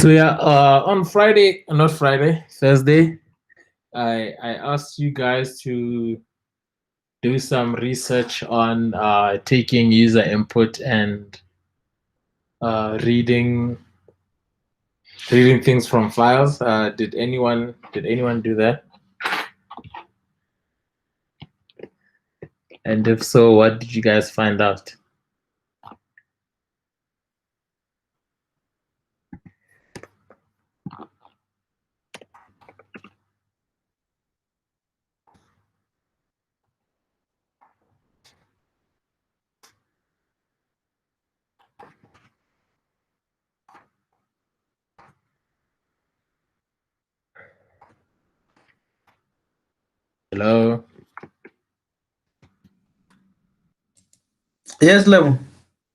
So yeah, on Friday, not Friday, Thursday, I asked you guys to do some research on taking user input and reading things from files. Did anyone do that? And if so, what did you guys find out? Hello? Yes, level.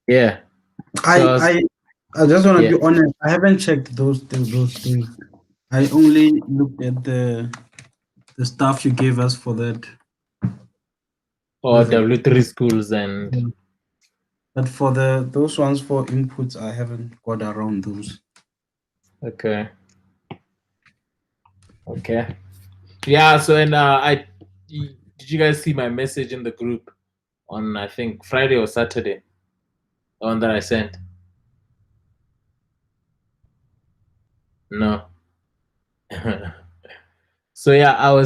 Yeah. So I just want to yeah. be honest. I haven't checked those things. I only looked at the stuff you gave us for that Or level. W3 schools and But for those ones for inputs, I haven't got around those. okay. Okay. Yeah, so and did you guys see my message in the group on I think Friday or Saturday? The one that I sent? No. So yeah, I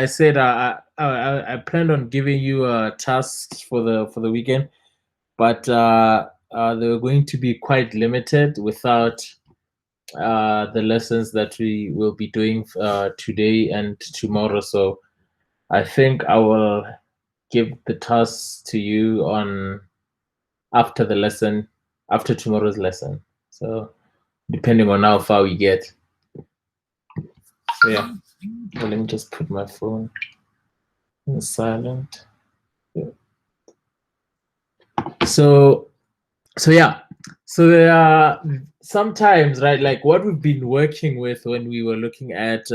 said I planned on giving you tasks for the weekend, but they were going to be quite limited without the lessons that we will be doing today and tomorrow. So I think I will give the tasks to you on after the lesson, after tomorrow's lesson. So depending on how far we get. So yeah, well, let me just put my phone in silent. Yeah. So yeah, so there are sometimes, right, like what we've been working with when we were looking at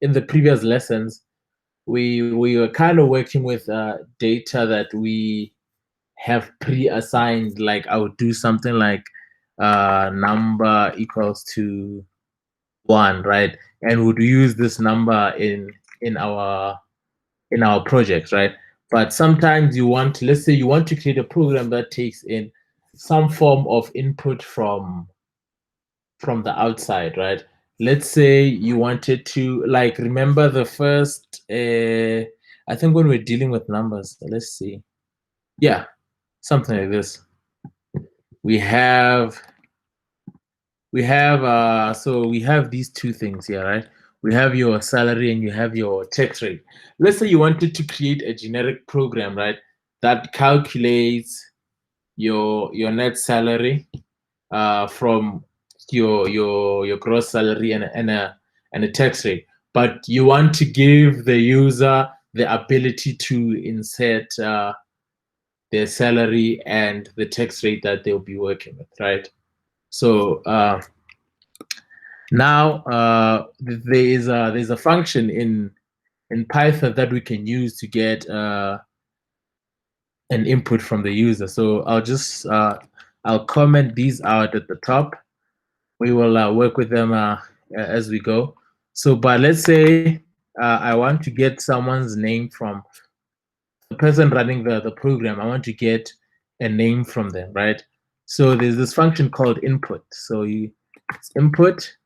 in the previous lessons, we were kind of working with data that we have pre-assigned. Like I would do something like number equals to 1, right, and would use this number in our projects, right? But sometimes you want, let's say you want to create a program that takes in some form of input from the outside, right? Let's say you wanted to, like, remember the first I think when we're dealing with numbers, let's see, yeah, something like this. We have so we have these two things here, right? We have your salary and you have your tax rate. Let's say you wanted to create a generic program, right, that calculates your net salary from your gross salary and a tax rate, but you want to give the user the ability to insert their salary and the tax rate that they'll be working with, right? So now there's a function in Python that we can use to get an input from the user. So I'll comment these out at the top. We will work with them as we go. So, but let's say I want to get someone's name from the person running the program. I want to get a name from them, right? So there's this function called input. So it's input,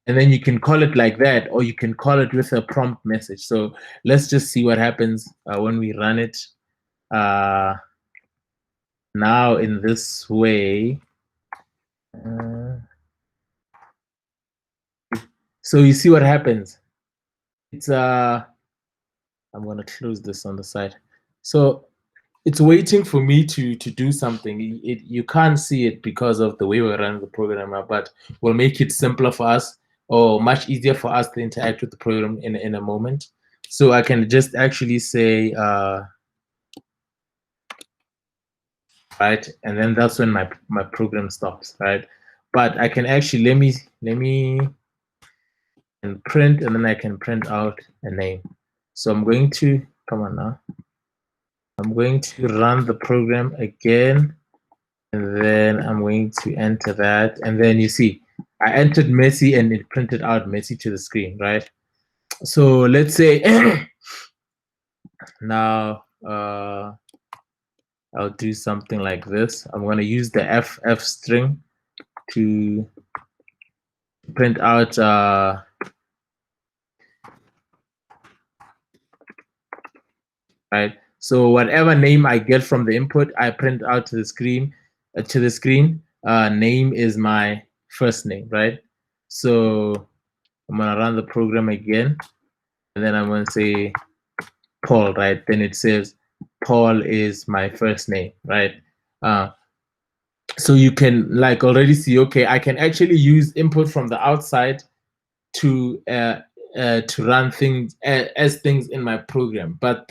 and then you can call it like that, or you can call it with a prompt message. So let's just see what happens when we run it now in this way. So you see what happens. It's I'm gonna close this on the side. So it's waiting for me to do something. You can't see it because of the way we run the program, but we'll make it simpler for us, or much easier for us to interact with the program in a moment. So I can just actually say right, and then that's when my program stops, right? But I can actually let me and print, and then I can print out a name. So I'm going to come on now. I'm going to run the program again, and then I'm going to enter that, and then you see I entered Messi and it printed out Messi to the screen, right? So let's say now I'll do something like this. I'm going to use the ff string to print out right. So whatever name I get from the input, I print out to the screen. Name is my first name, right? So I'm gonna run the program again, and then I'm gonna say Paul, right? Then it says Paul is my first name, right? So you can like already see, okay, I can actually use input from the outside to run things as things in my program. But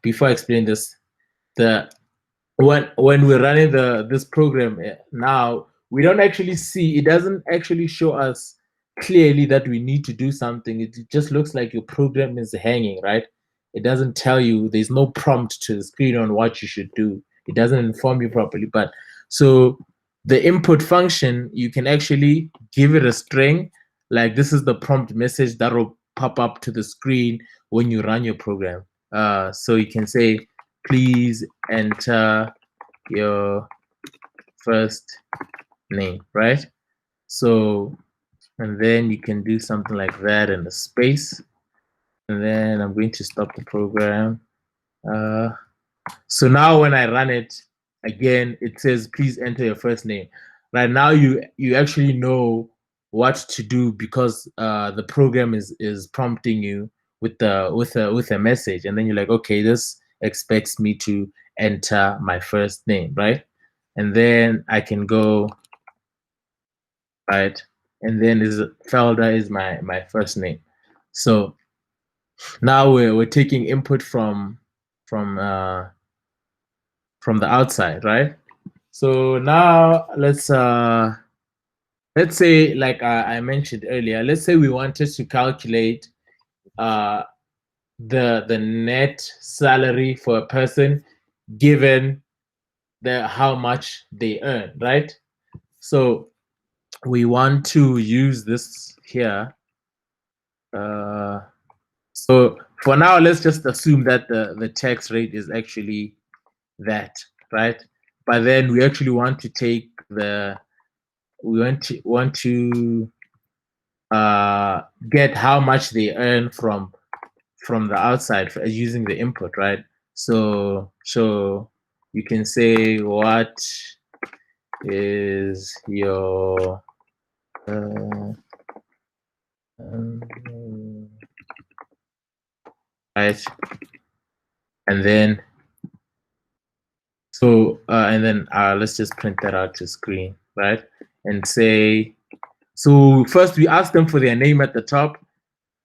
before I explain this, the when we're running this program now, we don't actually see, it doesn't actually show us clearly that we need to do something. It just looks like your program is hanging, right? It doesn't tell you, there's no prompt to the screen on what you should do. It doesn't inform you properly. But so the input function, you can actually give it a string, like this is the prompt message that will pop up to the screen when you run your program. So you can say, please enter your first name, right? So, and then you can do something like that in the space. And then I'm going to stop the program. So now when I run it again, it says, please enter your first name. Right now, you actually know what to do because the program is prompting you with a message, and then you're like, okay, this expects me to enter my first name, right? And then I can go right, and then is Felder is my first name. So now we're taking input from the outside, right? So now let's say, like I mentioned earlier, let's say we wanted to calculate uh, the net salary for a person given how much they earn, right? So we want to use this here. So for now, let's just assume that the tax rate is actually that, right? But then we actually want to take we want to get how much they earn from the outside using the input, right? So you can say, what is your right, and then let's just print that out to screen, right? And say, so first we ask them for their name at the top,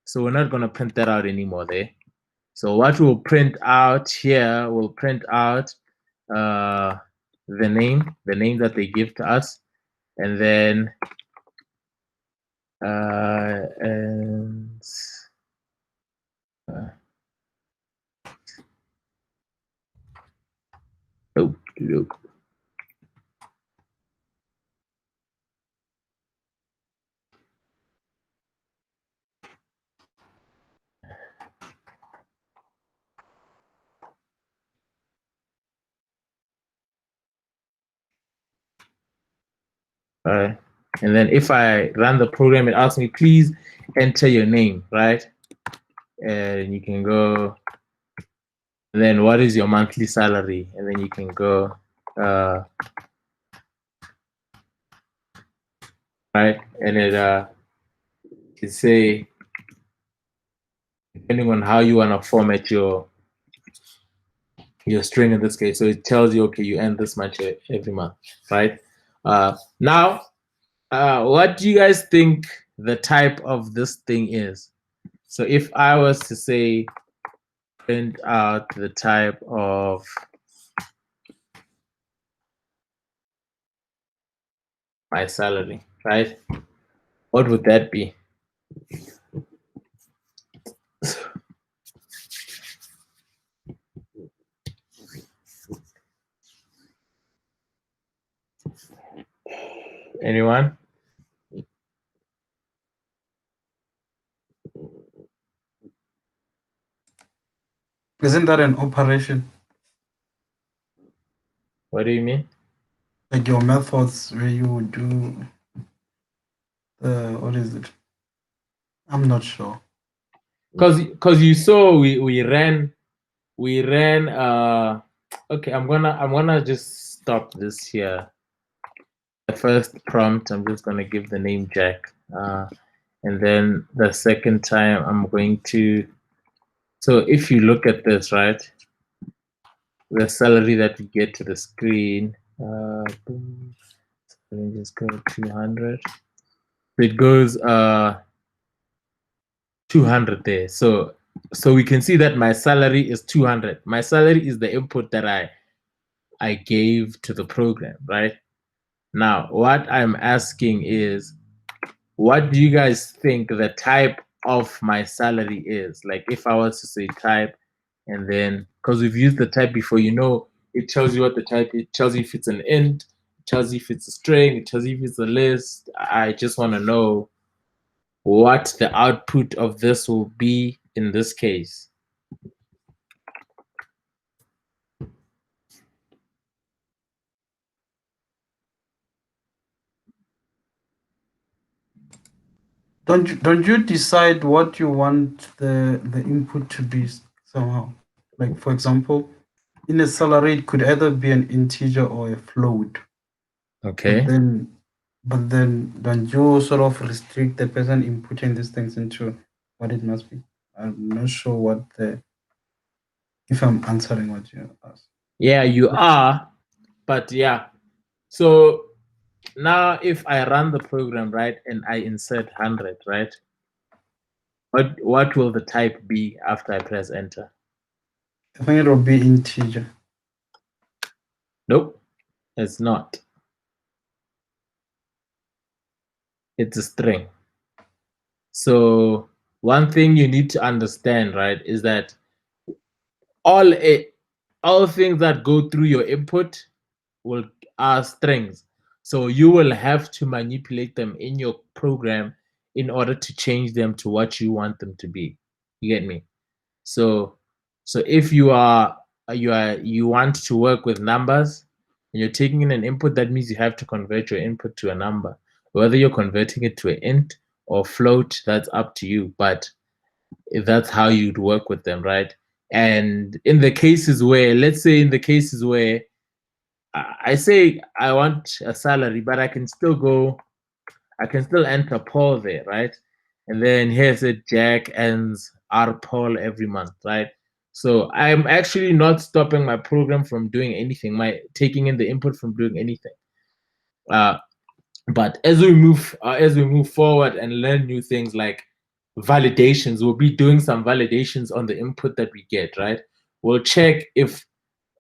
so we're not going to print that out anymore there. So what we'll print out here, we'll print out the name that they give to us, and then and oh, right. And then if I run the program, it asks me, please enter your name, right? And you can go, and then what is your monthly salary? And then you can go, right? And it say, depending on how you want to format your string in this case, so it tells you, okay, you earn this much every month, right? Now, what do you guys think the type of this thing is? So if I was to say, print out the type of my salary, right? What would that be? Anyone? Isn't that an operation? What do you mean? Like your methods where you do what is it? I'm not sure. Because you saw we ran okay, I'm gonna just stop this here. The first prompt, I'm just gonna give the name Jack. And then the second time I'm going to, so if you look at this, right, the salary that we get to the screen, boom, let me just go 200. It goes 200 there. So we can see that my salary is 200. My salary is the input that I gave to the program, right? Now, what I'm asking is, what do you guys think the type of my salary is? Like if I was to say type, and then because we've used the type before, it tells you what the type, it tells you if it's an int, it tells you if it's a string, it tells you if it's a list. I just want to know what the output of this will be in this case. Don't you decide what you want the input to be somehow? Like for example, in a salary it could either be an integer or a float. But Okay. then don't you sort of restrict the person inputting these things into what it must be? I'm not sure what the if I'm answering what you asked. Yeah, you are, but yeah. So now if I run the program, right, and I insert 100, right, what will the type be after I press enter? I think it will be integer. Nope, it's not. It's a string. So one thing you need to understand, right, is that all all things that go through your input will are strings. So you will have to manipulate them in your program in order to change them to what you want them to be. You get me? So if you want to work with numbers and you're taking in an input, that means you have to convert your input to a number. Whether you're converting it to an int or float, that's up to you. But that's how you'd work with them, right? And in the cases where, let's say, in the cases where I say I want a salary, but I can still enter Paul there, right? And then here's it, Jack ends R Paul every month, right? So I'm actually not stopping my program from doing anything, my taking in the input from doing anything. Uh, but as we move forward and learn new things like validations, we'll be doing some validations on the input that we get, right? We'll check if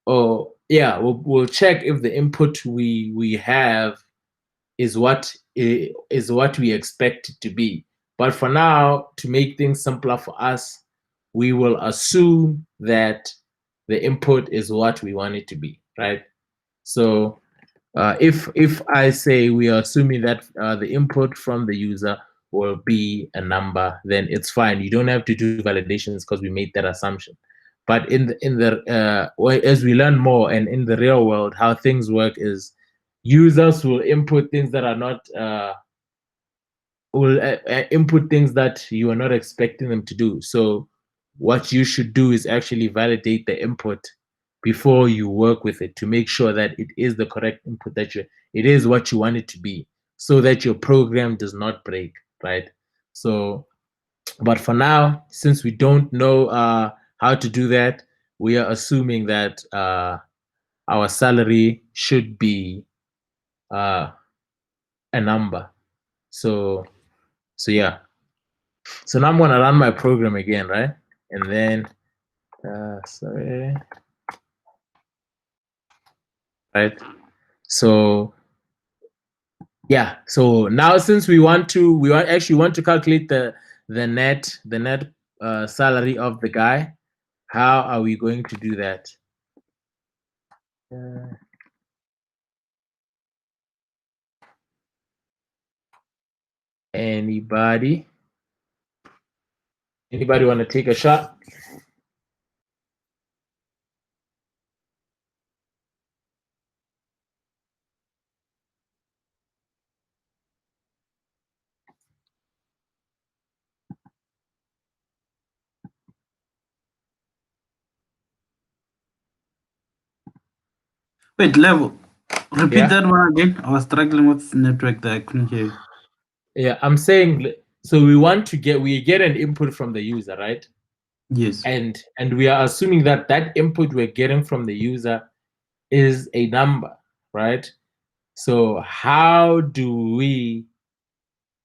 we'll check if the input we have is what we expect it to be. But for now, to make things simpler for us, we will assume that the input is what we want it to be, right? So if I say we are assuming that the input from the user will be a number, then it's fine. You don't have to do validations because we made that assumption. But as we learn more and in the real world, how things work is users will input things that are not will input things that you are not expecting them to do. So what you should do is actually validate the input before you work with it to make sure that it is the correct input it is what you want it to be, so that your program does not break, right? So but for now, since we don't know how to do that, we are assuming that our salary should be uh, a number. So yeah. So now I'm gonna run my program again, right? And then sorry, right? So yeah. So now since actually want to calculate the net salary of the guy, how are we going to do that? Uh, anybody? Anybody want to take a shot? Wait, level. Repeat Yeah. that one again. I was struggling with network there. I couldn't hear you. Yeah, I'm saying, so we get an input from the user, right? Yes. And we are assuming that that input we're getting from the user is a number, right? So how do we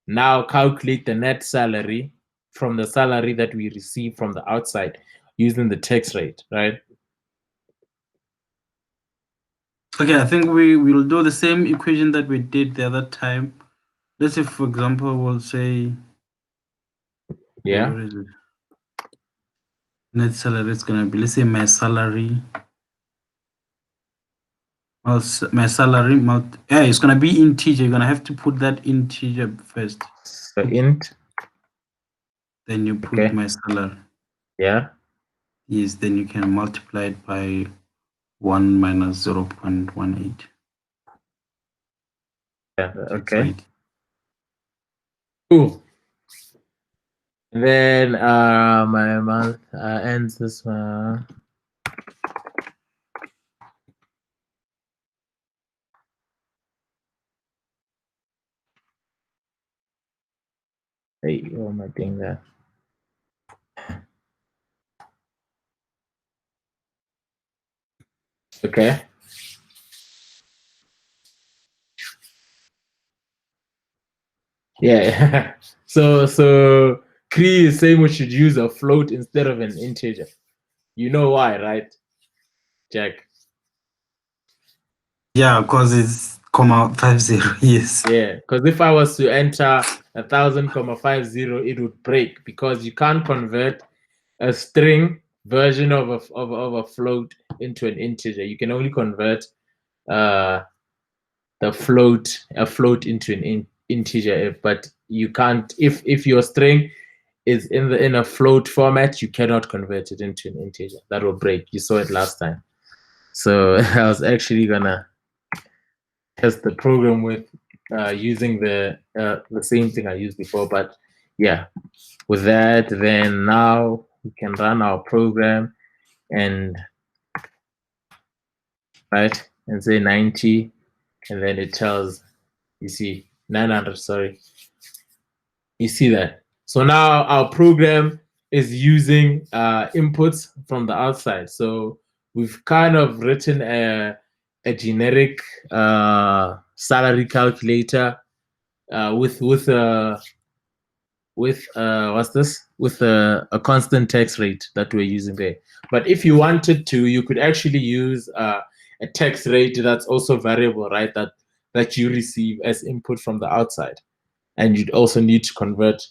now calculate the net salary from the salary that we receive from the outside using the tax rate, right? Okay, I think we will do the same equation that we did the other time. Let's say, for example, we'll say, Yeah. where is it? Net salary is gonna be, let's say my salary. My salary, yeah, it's gonna be integer. You're gonna have to put that integer first. So int. Then you put Okay. my salary. Yeah. Yes, then you can multiply it by 1 minus 0.18. Yeah. That's Okay. right. Cool. And then my month ends this hey, what am I doing there? Okay. Yeah. so Cree is saying we should use a float instead of an integer. You know why, right, Jack? Yeah, because it's comma 50. Yes. Yeah, because if I was to enter 1,000,50, it would break because you can't convert a string version of a float into an integer. You can only convert uh, a float into an integer, but you can't if your string is in a float format, you cannot convert it into an integer. That will break. You saw it last time. So I was actually gonna test the program with using the same thing I used before. But yeah, with that, then now we can run our program and right and say 90, and then it tells, you see, 900. Sorry, you see that. So now our program is using inputs from the outside. So we've kind of written a generic salary calculator with what's this with a constant tax rate that we're using there. But if you wanted to, you could actually use a tax rate that's also variable, right? That you receive as input from the outside, and you'd also need to convert.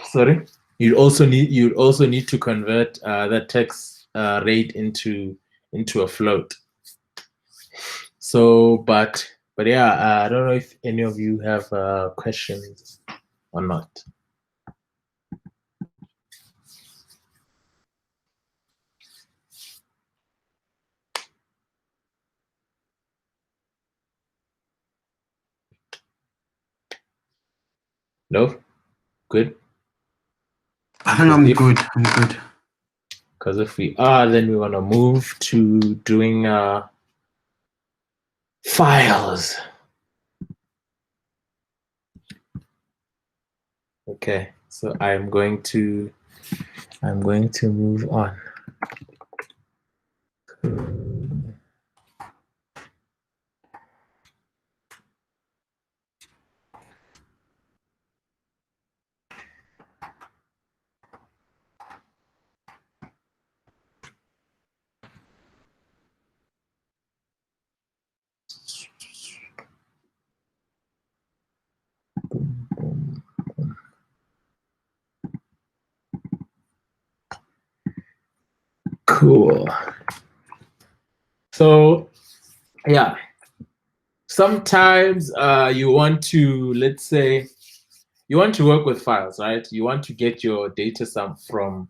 Sorry, you'd also need to convert that tax rate into a float. So, but yeah, I don't know if any of you have questions or not. No? Good? I think I'm good. I'm good. Because if we are, then we want to move to doing files. Okay, so I'm going to move on. Cool. So yeah, sometimes you want to, let's say, you want to work with files, right? You want to get your data from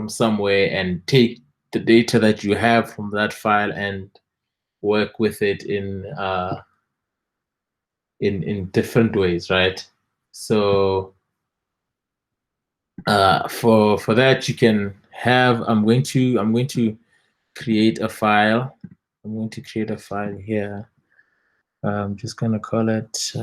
somewhere and take the data that you have from that file and work with it in different ways, right? So for that, you can have. I'm going to create a file. I'm going to create a file here. I'm just going to call it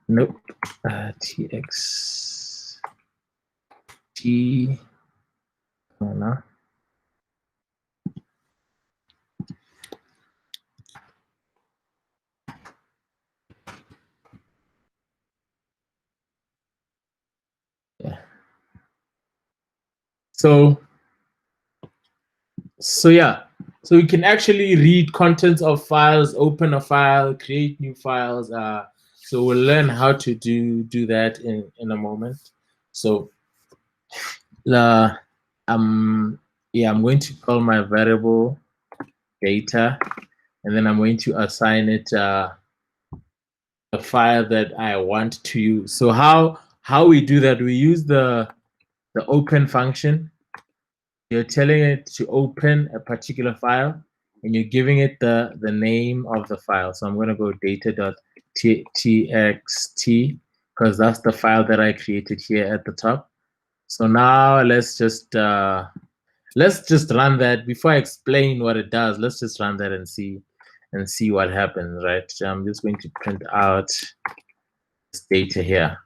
nope, txt. Oh, no. Yeah. So yeah, so we can actually read contents of files, open a file, create new files. So we'll learn how to do that in a moment. So yeah, I'm going to call my variable data, and then I'm going to assign it a file that I want to use. So how we do that? We use the open function. You're telling it to open a particular file, and you're giving it the name of the file. So I'm going to go data.txt because that's the file that I created here at the top. So now let's just run that. Before I explain what it does, let's just run that and see what happens, right? So I'm just going to print out this data here.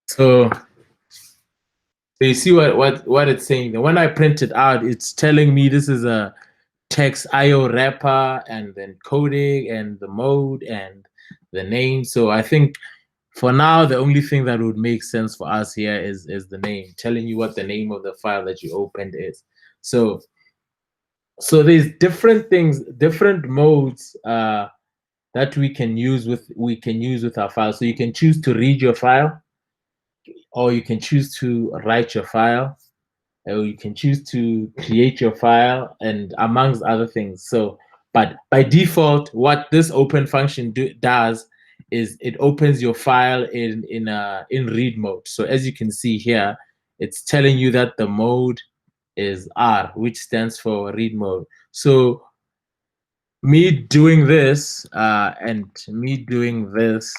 So you see what it's saying. When I print it out, it's telling me this is a text IO wrapper, and then coding, and the mode, and the name. So I think for now, the only thing that would make sense for us here is the name, telling you what the name of the file that you opened is. So there's different things, different modes that we can use with our file. So you can choose to read your file, or you can choose to write your file, or you can choose to create your file, and amongst other things. So, but by default, what this open function does is it opens your file in read mode. So as you can see here, it's telling you that the mode is R, which stands for read mode. So me doing this and me doing this,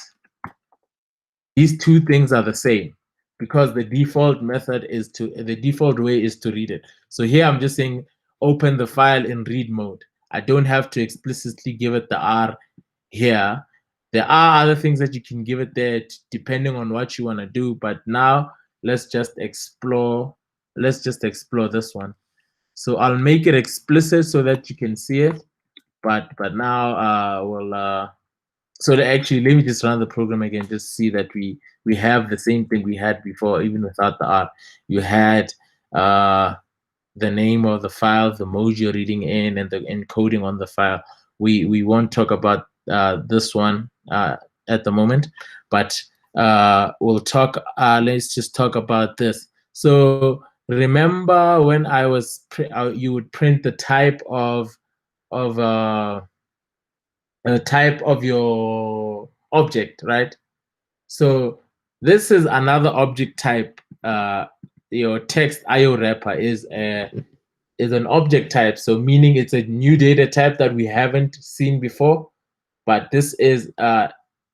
these two things are the same, because the default way is to read it. So here I'm just saying open the file in read mode. I don't have to explicitly give it the R here. There are other things that you can give it there depending on what you want to do, but now let's just explore this one. So I'll make it explicit so that you can see it, but now so actually, let me just run the program again, just see that we have the same thing we had before, even without the R. You had the name of the file, the mode you're reading in, and the encoding on the file. We won't talk about this one at the moment, but we'll talk. Let's just talk about this. So remember when I was you would print the type of your object, right? So this is another object type. Your text IO wrapper is an object type, so meaning it's a new data type that we haven't seen before. But this is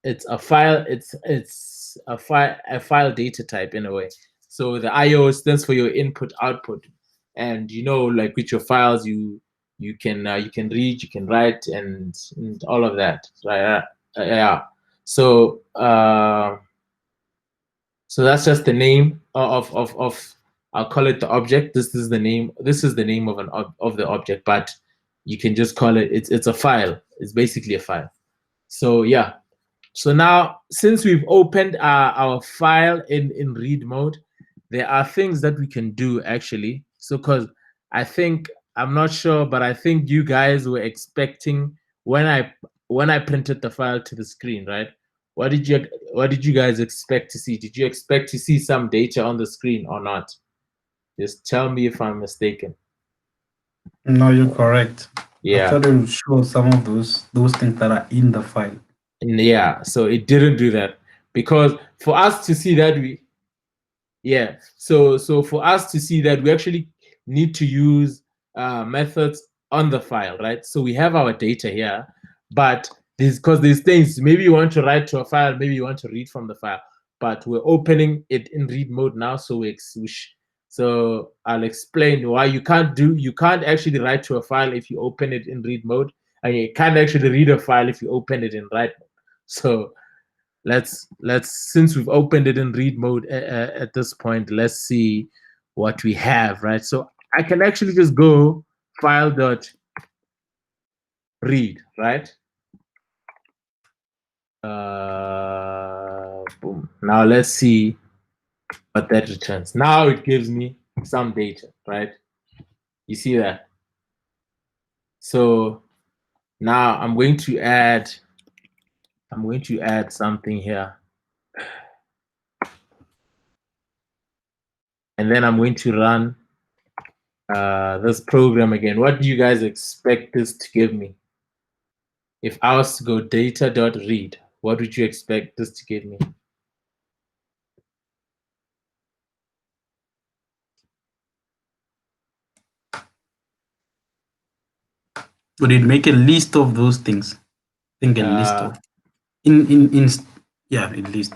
it's a file. It's a file data type in a way. So the IO stands for your input output, and like with your files, you can read, you can write, and all of that, right? Yeah. So so that's just the name of I'll call it the object. This is the name. This is the name of of the object, but you can just call it. It's a file. It's basically a file. So yeah. So now, since we've opened our file in read mode, there are things that we can do actually. So because I'm not sure, but I think you guys were expecting when I printed the file to the screen, right? What did you guys expect to see? Did you expect to see some data on the screen or not? Just tell me if I'm mistaken. No, you're correct. Yeah. I thought it would show some of those things that are in the file. Yeah, so it didn't do that, because for us to see that so for us to see that, we actually need to use methods on the file, right? So we have our data here, but because these things, maybe you want to write to a file, maybe you want to read from the file, but we're opening it in read mode now. So I'll explain why you can't actually write to a file if you open it in read mode, and you can't actually read a file if you open it in write mode. So let's since we've opened it in read mode at this point, let's see what we have, right? So I can actually just go file dot read, right? Boom. Now let's see what that returns. Now it gives me some data, right? You see that? So now I'm going to add something here. And then I'm going to run this program again. What do you guys expect this to give me? If I was to go data.read, what would you expect this to give me? Would it make a list of those things? I think a list of in yeah, a list.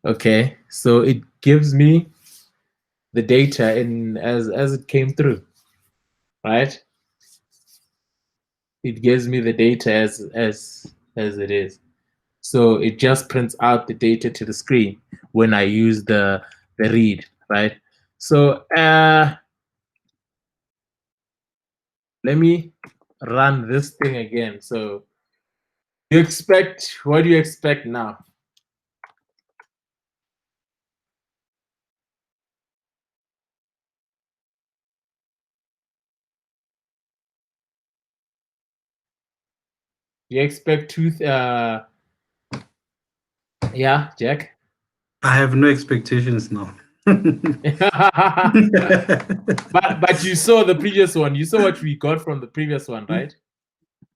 Okay, so it gives me the data in as it came through, right? It gives me the data as it is. So it just prints out the data to the screen when I use the read, right? So let me run this thing again. So what do you expect now? You expect yeah, Jack? I have no expectations now. but you saw the previous one. You saw what we got from the previous one, right?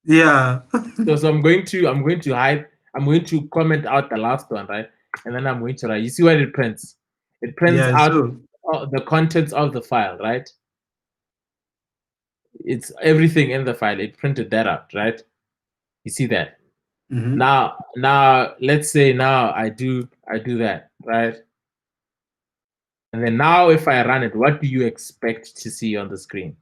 Yeah. So I'm going to comment out the last one, right? And then I'm going to write. You see what it prints? It prints Yeah, out so the contents of the file, right? It's everything in the file. It printed that out, right? You see that? Now let's say now I do that, right? And then now if I run it, what do you expect to see on the screen?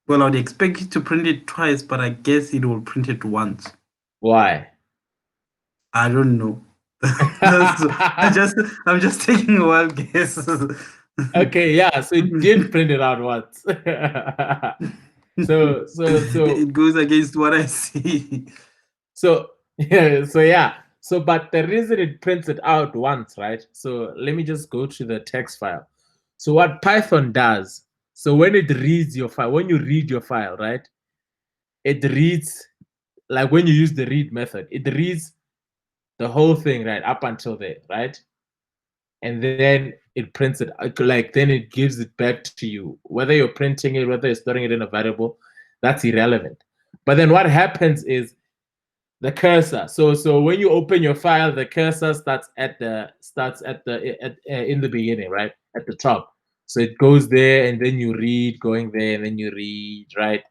well, I'd expect it to print it twice, but I guess it will print it once. Why? I don't know. I'm just taking a wild guess. Okay, yeah, so it did print it out once. so it goes against what I see. So yeah. So but the reason it prints it out once, right? So let me just go to the text file. So what Python does, so when it reads your file, when you read your file, right? It reads like when you use the read method, it reads the whole thing, right? Up until there, right? And then it prints it, like then it gives it back to you. Whether you're printing it, whether you're storing it in a variable, that's irrelevant. But then what happens is the cursor. So when you open your file, the cursor starts at the in the beginning, right at the top. So it goes there, and then you read, going there, and then you read, right?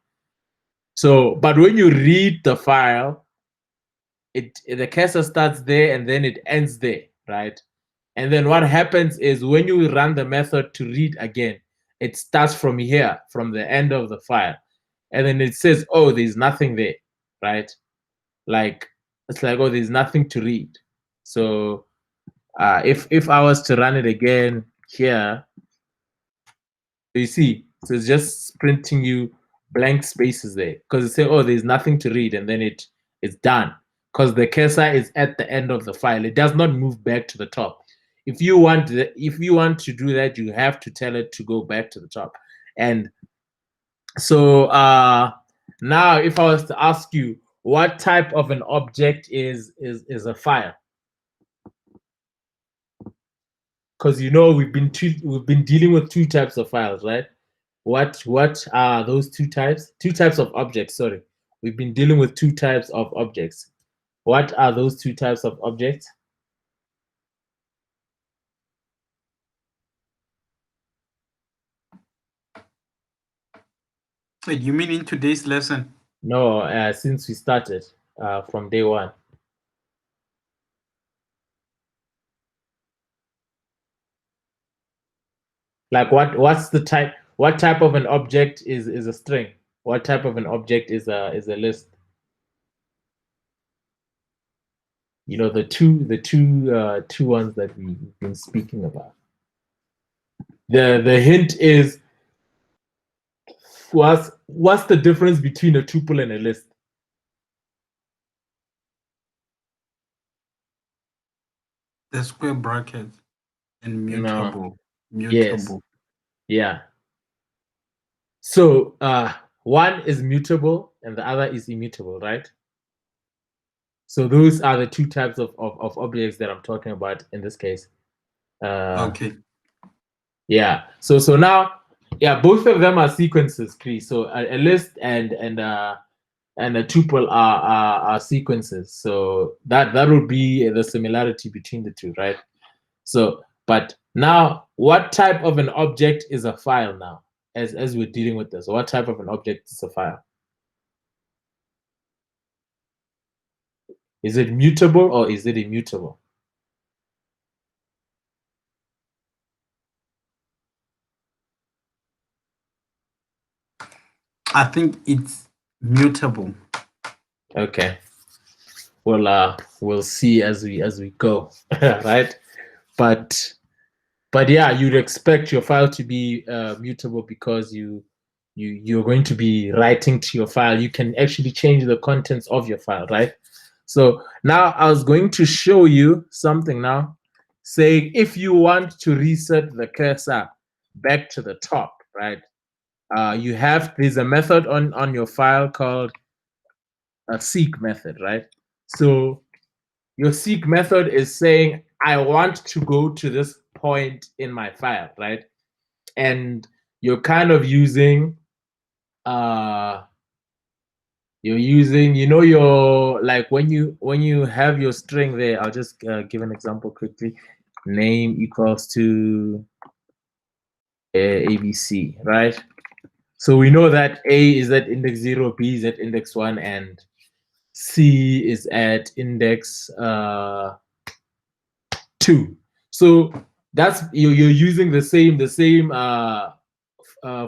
So, but when you read the file, the cursor starts there, and then it ends there, right? And then what happens is when you run the method to read again, it starts from here, from the end of the file, and then it says, "Oh, there's nothing there," right? Like it's like, oh, there's nothing to read. So if I was to run it again here, you see, so it's just printing you blank spaces there because it says, oh, there's nothing to read, and then it's done because the cursor is at the end of the file. It does not move back to the top. If you want to do that, you have to tell it to go back to the top. And so now if I was to ask you what type of an object is a file, because we've been dealing with two types of files, right? What are those two types? Two types of objects, sorry. We've been dealing with two types of objects. What are those two types of objects? Wait, you mean in today's lesson? No, since we started from day one. Like what's the type? What type of an object is a string? What type of an object is a list? You know, the two ones that we've been speaking about. The hint is what's the difference between a tuple and a list? The square bracket and No. mutable. Yes. Mutable. Yeah. So one is mutable and the other is immutable, right? So those are the two types of objects that I'm talking about in this case. Okay. Yeah. So now, yeah, both of them are sequences, Chris. So a list and a tuple are sequences. So that would be the similarity between the two, right? So, but now, what type of an object is a file now? As we're dealing with this, what type of an object is a file? Is it mutable or is it immutable? I think it's mutable. Okay. Well, we'll see as we go, right? But yeah, you'd expect your file to be mutable because you're going to be writing to your file. You can actually change the contents of your file, right? So now I was going to show you something now, saying if you want to reset the cursor back to the top, right? There's a method on your file called a seek method, right? So your seek method is saying, I want to go to this point in my file, right? And you're kind of using your like when you have your string there. I'll just give an example quickly. Name equals to ABC, right? So we know that A is at index 0, B is at index 1, and C is at index 2. So that's you're using the same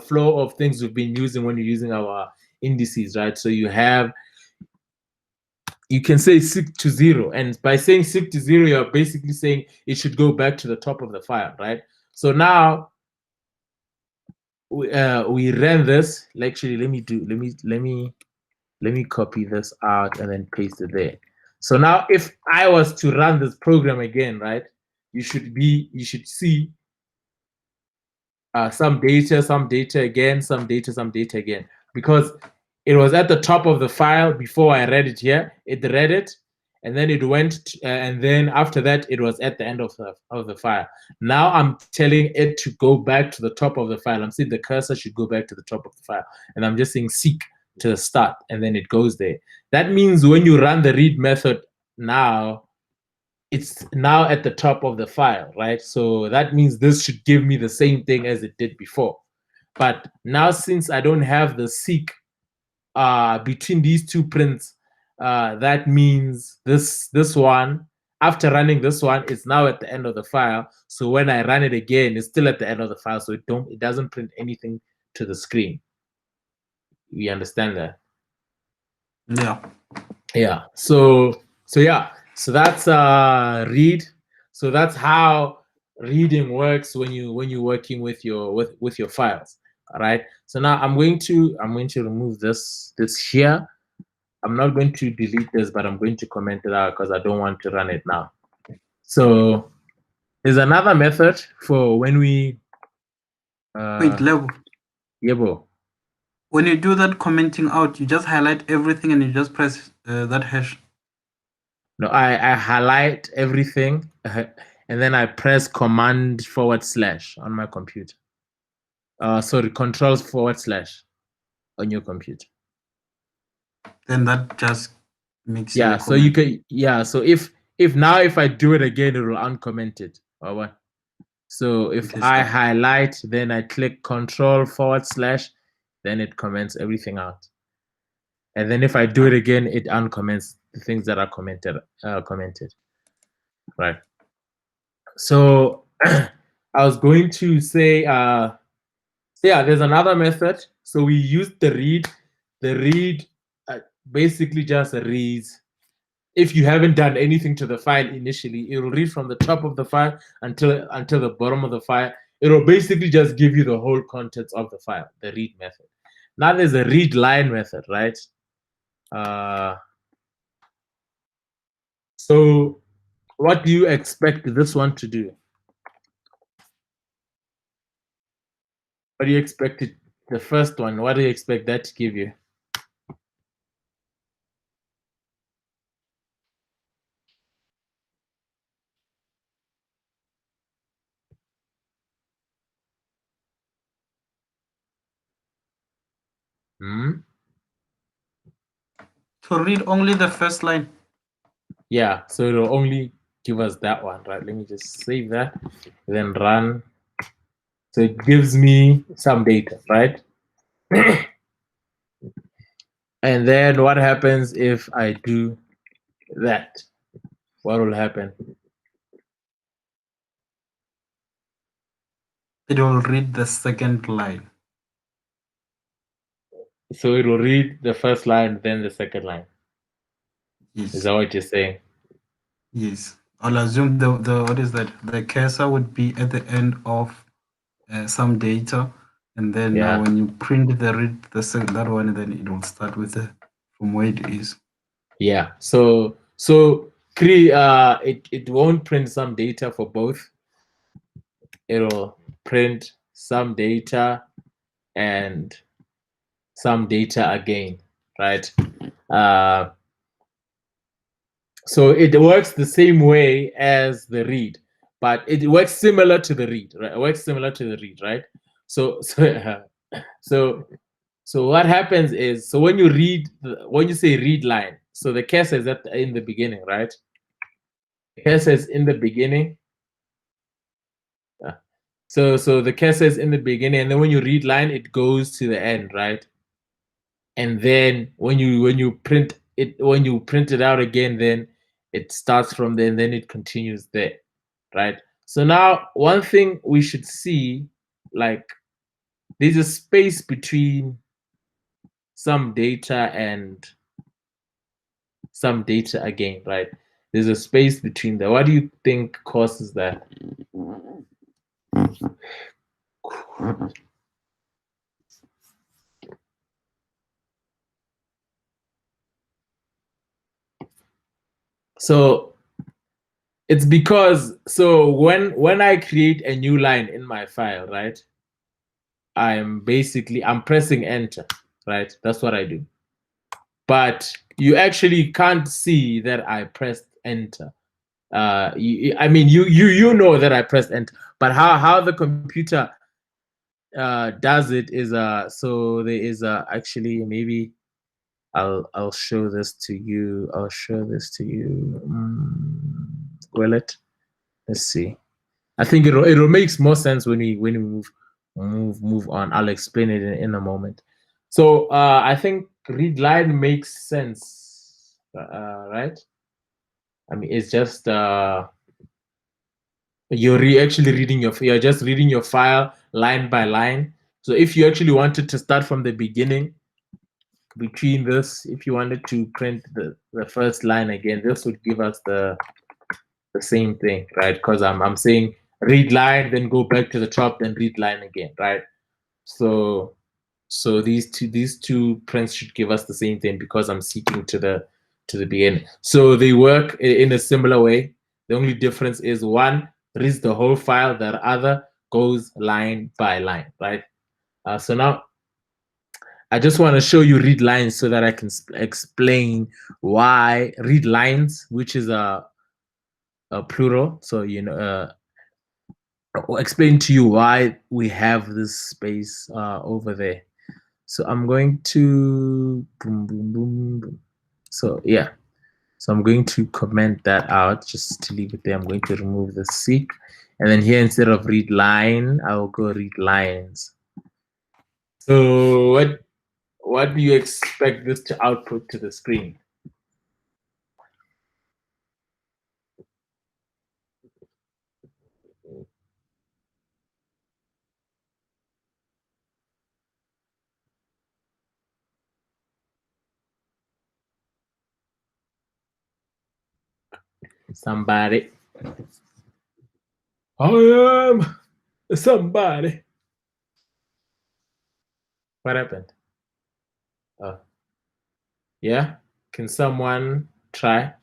flow of things we've been using when you're using our indices, right? So you can say seek to 0, and by saying seek to 0, you're basically saying it should go back to the top of the file, right? So now we ran this. Actually, let me copy this out and then paste it there. So now if I was to run this program again, right, you should see some data again, some data again, because it was at the top of the file before I read it here. It read it, and then it went, and then after that, it was at the end of the file. Now I'm telling it to go back to the top of the file. I'm saying the cursor should go back to the top of the file, and I'm just saying seek to the start, and then it goes there. That means when you run the read method now, it's now at the top of the file, right? So that means this should give me the same thing as it did before. But now since I don't have the seek between these two prints, that means this one, after running this one, it's now at the end of the file. So when I run it again, it's still at the end of the file. So it doesn't print anything to the screen. We understand that? Yeah. Yeah. So yeah. So that's read. So that's how reading works when you're working with your files. All right. So now I'm going to remove this here. I'm not going to delete this, but I'm going to comment it out because I don't want to run it now. So there's another method for when we Wait, level. Yebo. When you do that commenting out, you just highlight everything and you just press that hash. No, I highlight everything and then I press command / on my computer. Sorry, control / on your computer. Then that just makes Yeah, it so you can so if I do it again, it will uncomment it or what? So if Okay, I so highlight, then I click control / then it comments everything out. And then if I do it again, it uncomments the things that are commented, right? So I was going to say, yeah, there's another method. So we use the read. The read basically just reads. If you haven't done anything to the file initially, it will read from the top of the file until the bottom of the file. It will basically just give you the whole contents of the file, the read method. Now there's a read line method, right? So what do you expect this one to do? What do you expect it, the first one, what do you expect that to give you? To read only the first line. Yeah, so it'll only give us that one, right? Let me just save that, then run. So it gives me some data, right? And then what happens if I do that? What will happen? It will read the second line. So it will read the first line, then the second line. Yes. Is that what you're saying? Yes. I'll assume the what is that? The cursor would be at the end of some data, and then Yeah. now when you print the read that one, then it will start with from where it is. Yeah. So it won't print some data for both. It'll print some data and some data again, right? So it works the same way as the read, but it works similar to the read, right? It works similar to the read, right? So so what happens is, so when you read, when you say read line, so the cursor is in the beginning, right? The cursor is in the beginning. So the cursor is in the beginning, and then when you read line, it goes to the end, right? And then when you print it out again, then it starts from there and then it continues there, right? So now one thing we should see, like, there's a space between some data and some data again, right? There's a space between there. What do you think causes that? So it's because, so when I create a new line in my file, right, I'm pressing enter, right? That's what I do. But you actually can't see that I pressed enter. I mean, you know that I pressed enter, but how the computer does it is so there is actually, maybe I'll show this to you. I'll show this to you. Will it? Let's see. I think it'll makes more sense when we move on. I'll explain it in a moment. So I think read line makes sense, right? I mean, it's just you're just reading your file line by line. So if you actually wanted to start from the beginning, between this, if you wanted to print the first line again, this would give us the same thing, right? Because I'm saying read line, then go back to the top, then read line again, right? So these two prints should give us the same thing because I'm seeking to the beginning. So they work in a similar way. The only difference is one reads the whole file, the other goes line by line, right? So now I just want to show you read lines so that I can explain why read lines, which is a plural. So explain to you why we have this space over there. So I'm going to boom, boom, boom, boom. So yeah, so I'm going to comment that out just to leave it there. I'm going to remove the seek, and then here instead of read line, I will go read lines. So what do you expect this to output to the screen? Somebody. I am somebody. What happened? Oh, yeah. Can someone try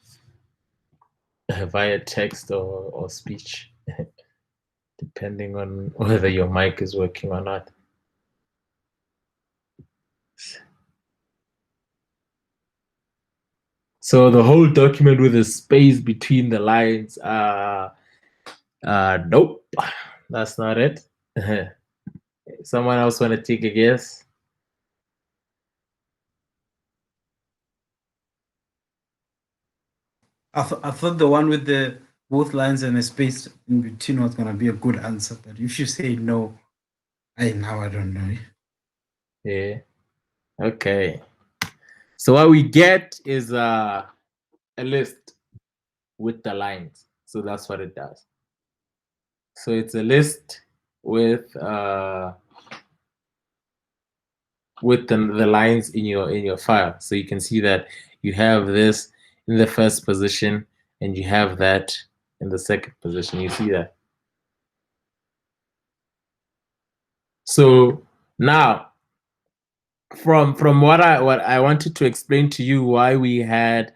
via text or speech, depending on whether your mic is working or not? So the whole document with a space between the lines. Nope, that's not it. Someone else want to take a guess? I thought the one with the both lines and a space in between was gonna be a good answer, but if you say no, I don't know. Yeah. Okay. So what we get is a list with the lines. So that's what it does. So it's a list with the lines in your file. So you can see that you have this in the first position and you have that in the second position. You see that. So now from what I wanted to explain to you why we had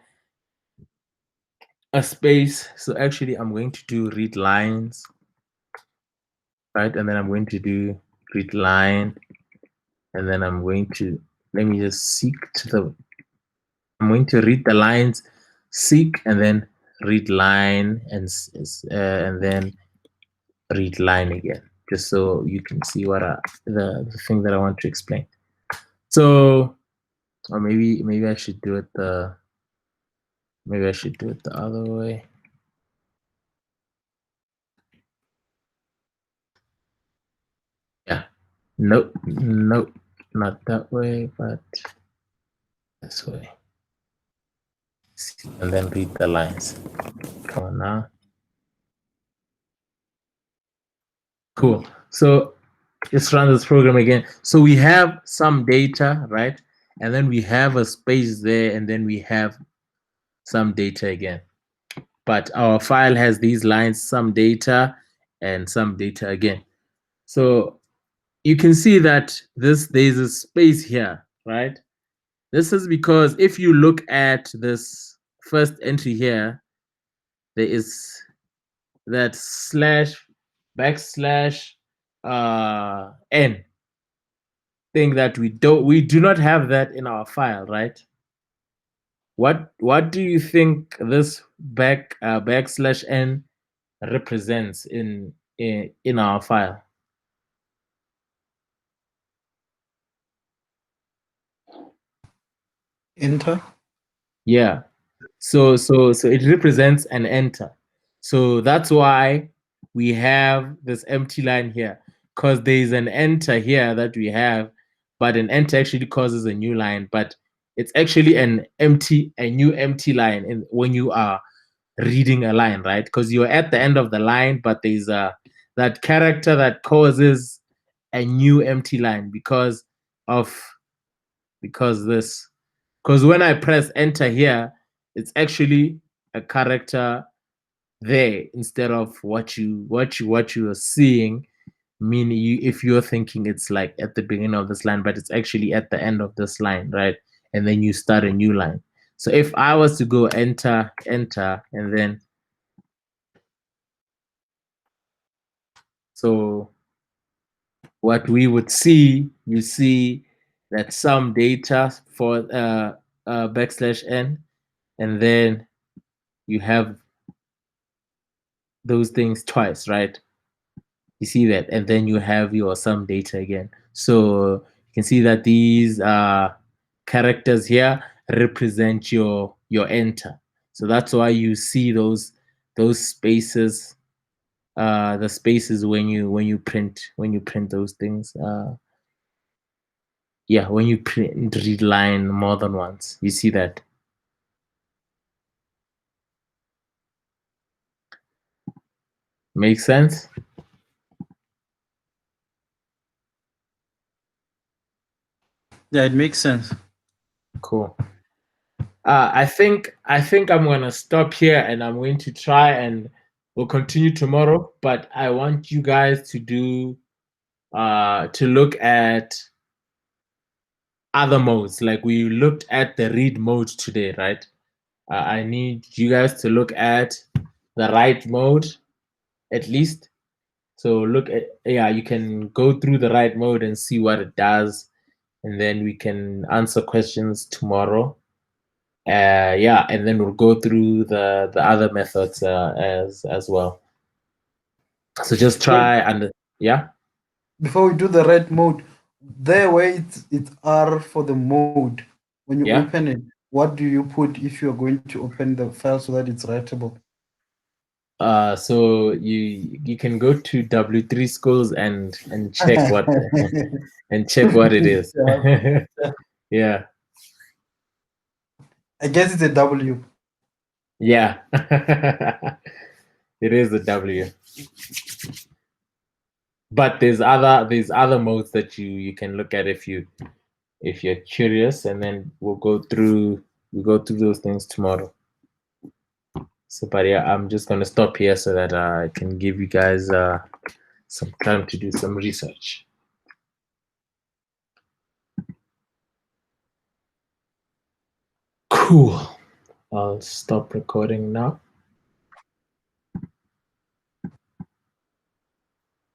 a space. So actually I'm going to do read lines, right? And then I'm going to do read line, and then I'm going to let me just seek to the I'm going to read the lines, seek, and then read line, and then read line again, just so you can see what the thing that I want to explain. So, or maybe I should do it the other way. Yeah. Nope. Nope. Not that way, but this way. And then read the lines. Come on now. Cool. So let's run this program again. So we have some data, right? And then we have a space there, and then we have some data again. But our file has these lines, some data and some data again. So you can see that there's a space here, right? This is because if you look at this first entry here, there is that slash backslash n thing that we do not have that in our file, right? What do you think this backslash n represents in our file? Enter. Yeah. So it represents an enter. So that's why we have this empty line here, because there is an enter here that we have, but an enter actually causes a new line, but it's actually a new empty line when you are reading a line, right? Because you're at the end of the line, but there's that character that causes a new empty line of because when I press enter here, it's actually a character there instead of what you are seeing. Meaning, if you're thinking it's like at the beginning of this line, but it's actually at the end of this line, right? And then you start a new line. So if I was to go enter, and then so what we would see, you see that some data for backslash n, and then you have those things twice, right? You see that, and then you have your sum data again. So you can see that these characters here represent your enter. So that's why you see those spaces, the spaces when you print those things. Yeah, when you print read line more than once, you see that. Make sense? Yeah, it makes sense. Cool. I think I'm gonna stop here and I'm going to try and we'll continue tomorrow. But I want you guys to do to look at other modes. Like we looked at the read mode today, right? I need you guys to look at the write mode at least. So look at, yeah, you can go through the write mode and see what it does, and then we can answer questions tomorrow. Yeah, and then we'll go through the other methods as well. So just Wait, try and yeah. before we do the red mode, there where it's R for the mode. When you Yeah. open it, what do you put if you're going to open the file so that it's writable? So you can go to W3 schools and check what and check what it is. Yeah. I guess it's a W. Yeah. It is a W. But there's other modes that you can look at if you're curious, and then we'll go through those things tomorrow. So, but yeah, I'm just gonna stop here so that I can give you guys some time to do some research. Cool. I'll stop recording now.